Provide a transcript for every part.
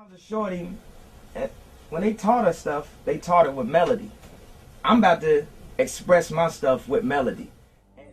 I was a shorty, when they taught us stuff, they taught it with melody. I'm about to express my stuff with melody.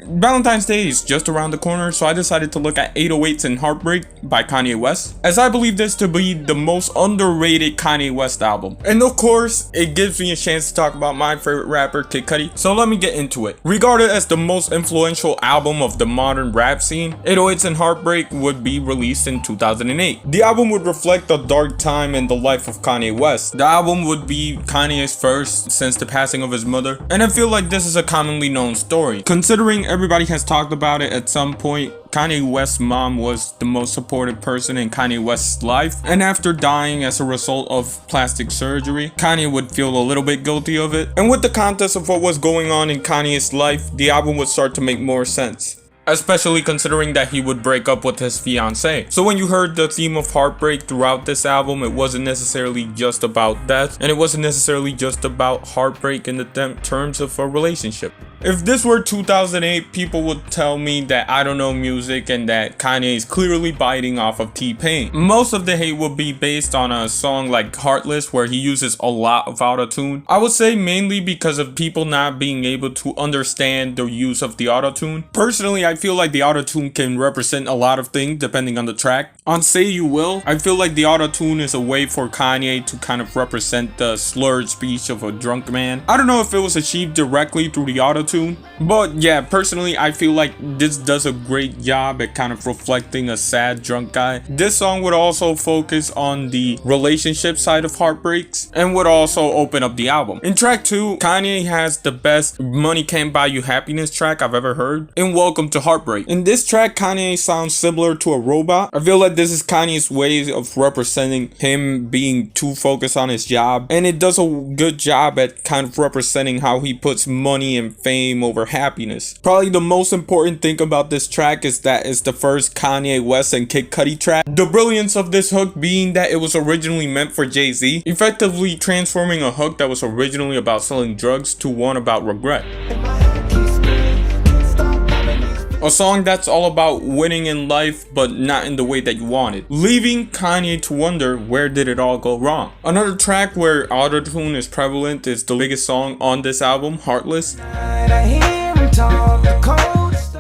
Valentine's Day is just around the corner, so I decided to look at 808's and Heartbreak by Kanye West, as I believe this to be the most underrated Kanye West album. And of course, it gives me a chance to talk about my favorite rapper, Kid Cudi, so let me get into it. Regarded as the most influential album of the modern rap scene, 808's and Heartbreak would be released in 2008. The album would reflect a dark time in the life of Kanye West. The album would be Kanye's first since the passing of his mother, and I feel like this is a commonly known story, considering everybody has talked about it at some point. Kanye West's mom was the most supportive person in Kanye West's life, and after dying as a result of plastic surgery, Kanye would feel a little bit guilty of it. And with the context of what was going on in Kanye's life, the album would start to make more sense, especially considering that he would break up with his fiancée. So when you heard the theme of heartbreak throughout this album, it wasn't necessarily just about death, and it wasn't necessarily just about heartbreak in the terms of a relationship. If this were 2008, people would tell me that I don't know music and that Kanye is clearly biting off of T-Pain. Most of the hate would be based on a song like Heartless, where he uses a lot of auto-tune. I would say mainly because of people not being able to understand the use of the auto-tune. Personally, I feel like the auto-tune can represent a lot of things depending on the track. On Say You Will, I feel like the auto-tune is a way for Kanye to kind of represent the slurred speech of a drunk man. I don't know if it was achieved directly through the auto-tune, but yeah, personally I feel like this does a great job at kind of reflecting a sad drunk guy. This song would also focus on the relationship side of heartbreaks and would also open up the album. In track 2, Kanye has the best Money Can't Buy You Happiness track I've ever heard in Welcome to Heartbreak. In this track, Kanye sounds similar to a robot. I feel like this is Kanye's way of representing him being too focused on his job, and it does a good job at kind of representing how he puts money and fame over happiness. Probably the most important thing about this track is that it's the first Kanye West and Kid Cudi track. The brilliance of this hook being that it was originally meant for Jay-Z, effectively transforming a hook that was originally about selling drugs to one about regret. A song that's all about winning in life, but not in the way that you wanted, leaving Kanye to wonder where did it all go wrong. Another track where autotune is prevalent is the biggest song on this album, Heartless.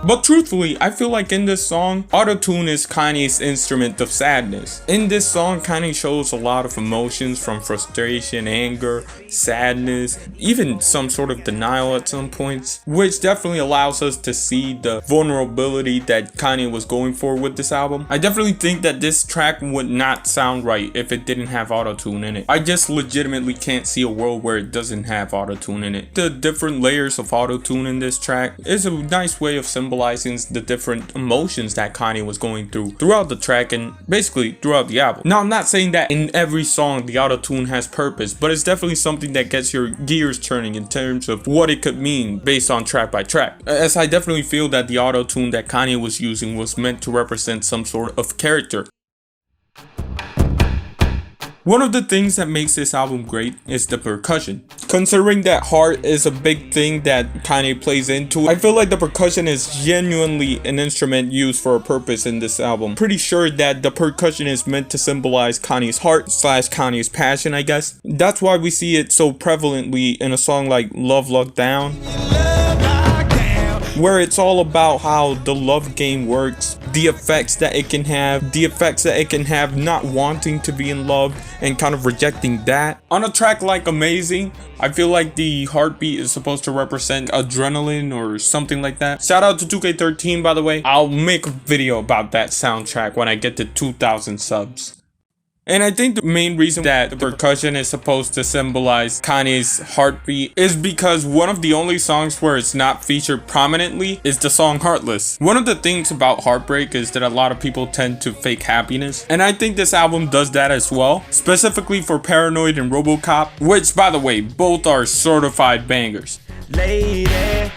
But truthfully, I feel like in this song, autotune is Kanye's instrument of sadness. In this song, Kanye shows a lot of emotions from frustration, anger, sadness, even some sort of denial at some points, which definitely allows us to see the vulnerability that Kanye was going for with this album. I definitely think that this track would not sound right if it didn't have autotune in it. I just legitimately can't see a world where it doesn't have autotune in it. The different layers of autotune in this track is a nice way of symbolizing the different emotions that Kanye was going through throughout the track and basically throughout the album. Now, I'm not saying that in every song the autotune has purpose, but it's definitely something that gets your gears turning in terms of what it could mean based on track by track. As I definitely feel that the autotune that Kanye was using was meant to represent some sort of character. One of the things that makes this album great is the percussion. Considering that heart is a big thing that Kanye plays into, I feel like the percussion is genuinely an instrument used for a purpose in this album. Pretty sure that the percussion is meant to symbolize Kanye's heart / Kanye's passion, I guess. That's why we see it so prevalently in a song like Love Luck Down, where it's all about how the love game works, the effects that it can have, not wanting to be in love and kind of rejecting that. On a track like Amazing, I feel like the heartbeat is supposed to represent adrenaline or something like that. Shout out to 2K13, by the way. I'll make a video about that soundtrack when I get to 2,000 subs. And I think the main reason that the percussion is supposed to symbolize Kanye's heartbeat is because one of the only songs where it's not featured prominently is the song Heartless. One of the things about Heartbreak is that a lot of people tend to fake happiness, and I think this album does that as well, specifically for Paranoid and RoboCop, which, by the way, both are certified bangers. Lady,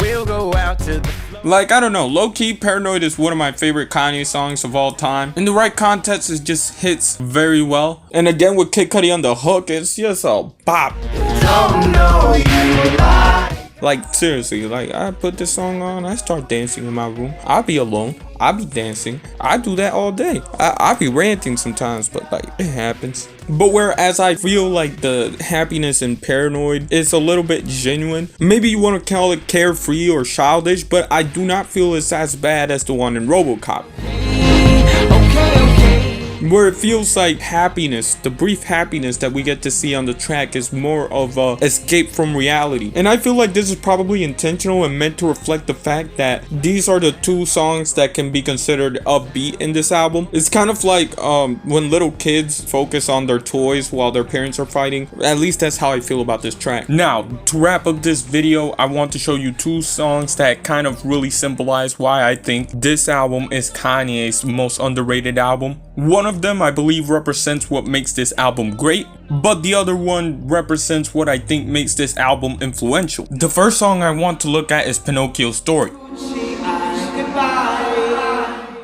we'll go out to the Like, I don't know, low-key, Paranoid is one of my favorite Kanye songs of all time. In the right context, it just hits very well. And again, with Kid Cudi on the hook, it's just a bop. Don't know you lie. Like seriously, like I put this song on, I start dancing in my room. I'll be alone, I'll be dancing. I do that all day. I be ranting sometimes, but like it happens. But whereas I feel like the happiness in Paranoid is a little bit genuine, maybe you want to call it carefree or childish, but I do not feel it's as bad as the one in RoboCop. Where it feels like happiness, the brief happiness that we get to see on the track is more of a escape from reality. And I feel like this is probably intentional and meant to reflect the fact that these are the two songs that can be considered upbeat in this album. It's kind of like when little kids focus on their toys while their parents are fighting. At least that's how I feel about this track. Now, to wrap up this video, I want to show you two songs that kind of really symbolize why I think this album is Kanye's most underrated album. One of them I believe represents what makes this album great, but the other one represents what I think makes this album influential. The first song I want to look at is Pinocchio's Story.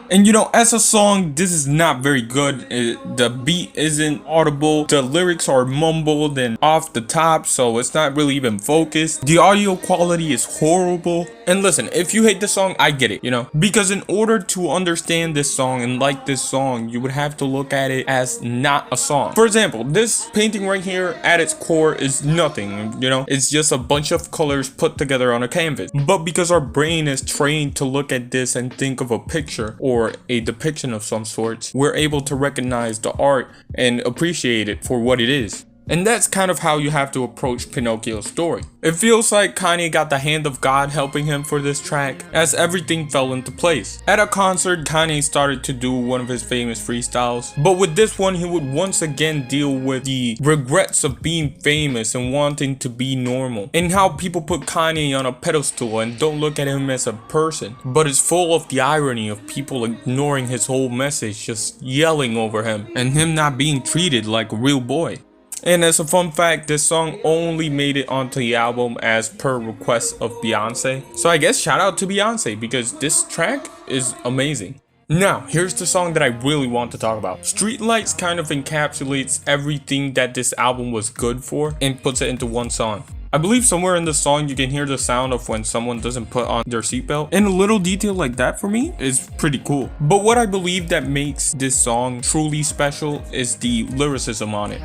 And you know, as a song, this is not very good. The beat isn't audible, the lyrics are mumbled and off the top, so it's not really even focused. The audio quality is horrible. And listen, if you hate the song, I get it, you know, because in order to understand this song and like this song, you would have to look at it as not a song. For example, this painting right here at its core is nothing, you know, it's just a bunch of colors put together on a canvas. But because our brain is trained to look at this and think of a picture or a depiction of some sorts, we're able to recognize the art and appreciate it for what it is. And that's kind of how you have to approach Pinocchio's Story. It feels like Kanye got the hand of God helping him for this track, as everything fell into place. At a concert, Kanye started to do one of his famous freestyles, but with this one, he would once again deal with the regrets of being famous and wanting to be normal, and how people put Kanye on a pedestal and don't look at him as a person, but it's full of the irony of people ignoring his whole message, just yelling over him, and him not being treated like a real boy. And as a fun fact, this song only made it onto the album as per request of Beyonce. So I guess shout out to Beyonce because this track is amazing. Now, here's the song that I really want to talk about. Streetlights kind of encapsulates everything that this album was good for and puts it into one song. I believe somewhere in the song you can hear the sound of when someone doesn't put on their seatbelt, and a little detail like that for me is pretty cool. But what I believe that makes this song truly special is the lyricism on it.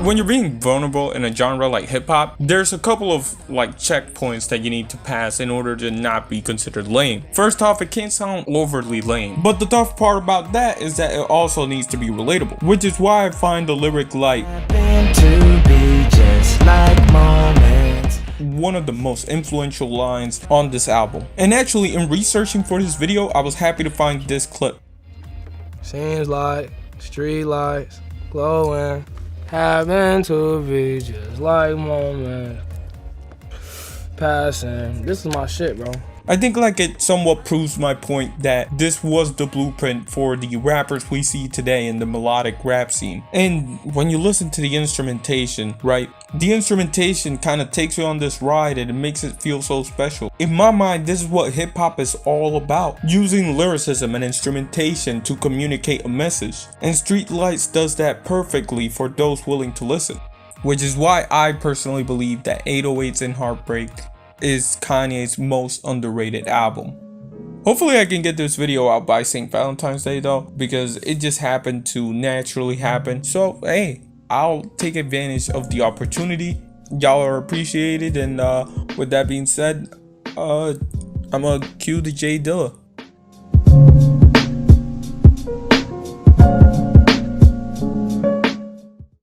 When you're being vulnerable in a genre like hip-hop, there's a couple of like checkpoints that you need to pass in order to not be considered lame. First off, it can't sound overly lame, but the tough part about that is that it also needs to be relatable, which is why I find the lyric like one of the most influential lines on this album. And actually, in researching for this video, I was happy to find this clip. Seems like street lights glowing, happen to be just like moments passing. This is my shit, bro. I think like it somewhat proves my point that this was the blueprint for the rappers we see today in the melodic rap scene. And when you listen to the instrumentation, right, the instrumentation kind of takes you on this ride and it makes it feel so special. In my mind, this is what hip hop is all about, using lyricism and instrumentation to communicate a message. And Streetlights does that perfectly for those willing to listen. Which is why I personally believe that 808's and Heartbreak is Kanye's most underrated album. Hopefully I can get this video out by St. Valentine's Day though, because it just happened to naturally happen. So hey, I'll take advantage of the opportunity. Y'all are appreciated, and with that being said, I'm gonna cue the J Dilla.